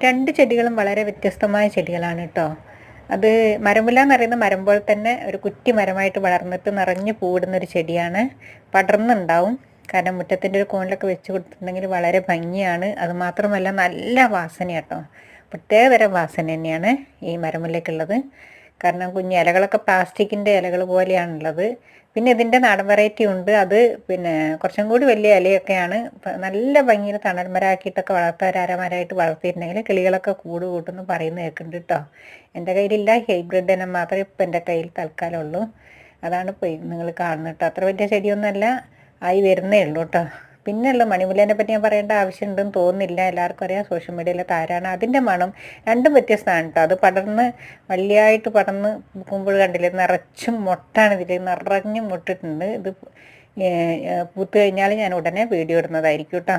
രണ്ട് ചെടികളും വളരെ വ്യത്യസ്തമായ ചെടികളാണ് കേട്ടോ. അത് മരമുല്ല എന്ന് പറയുന്ന മരം പോലെ തന്നെ ഒരു കുറ്റി മരമായിട്ട് വളർന്നിട്ട് നിറഞ്ഞു പൂവിടുന്നൊരു ചെടിയാണ്. പടർന്നുണ്ടാവും. കാരണം മുറ്റത്തിൻ്റെ ഒരു കോണിലൊക്കെ വെച്ച് കൊടുത്തിട്ടുണ്ടെങ്കിൽ വളരെ ഭംഗിയാണ്. അതുമാത്രമല്ല നല്ല വാസന കേട്ടോ. പ്രത്യേകതരം വാസന തന്നെയാണ് ഈ മരമുല്ലയ്ക്കുള്ളത്. കാരണം കുഞ്ഞ് ഇലകളൊക്കെ പ്ലാസ്റ്റിക്കിൻ്റെ ഇലകൾ പോലെയാണുള്ളത്. പിന്നെ ഇതിൻ്റെ നാടൻ വെറൈറ്റി ഉണ്ട്. അത് പിന്നെ കുറച്ചും കൂടി വലിയ ഇലയൊക്കെയാണ്. നല്ല ഭംഗിയിൽ തണൽ മരമാക്കിയിട്ടൊക്കെ അരമരമായിട്ട് വളർത്തിയിട്ടുണ്ടെങ്കിൽ കിളികളൊക്കെ കൂട് കൂട്ടുമെന്ന് പറയുന്നത് കേൾക്കുന്നുണ്ട് കേട്ടോ. എൻ്റെ കയ്യിലില്ല, ഹൈബ്രിഡ് ഇനം മാത്രമേ ഇപ്പം എൻ്റെ കയ്യിൽ തൽക്കാലം ഉള്ളൂ. അതാണ് ഇപ്പോൾ നിങ്ങൾ കാണുന്നത് കേട്ടോ. അത്ര വലിയ ചെടിയൊന്നുമല്ല, ആയി വരുന്നേ ഉള്ളൂ കേട്ടോ. പിന്നെയുള്ള മണിമുല്ലേനെ പറ്റി ഞാൻ പറയേണ്ട ആവശ്യമുണ്ടെന്ന് തോന്നുന്നില്ല. എല്ലാവർക്കും അറിയാം, സോഷ്യൽ മീഡിയയിലെ താരാണ്. അതിൻ്റെ മണം രണ്ടും വ്യത്യസ്തമാണ് കേട്ടോ. അത് പടർന്ന് വള്ളിയായിട്ട് പടർന്ന് പൂക്കുമ്പോൾ കണ്ടില്ലേ, നിറച്ചും മൊട്ടാണ് ഇതിൽ, നിറഞ്ഞും മുട്ടിട്ടുണ്ട്. ഇത് പൂത്ത് കഴിഞ്ഞാൽ ഞാൻ ഉടനെ വീഡിയോ ഇടുന്നതായിരിക്കും കേട്ടോ.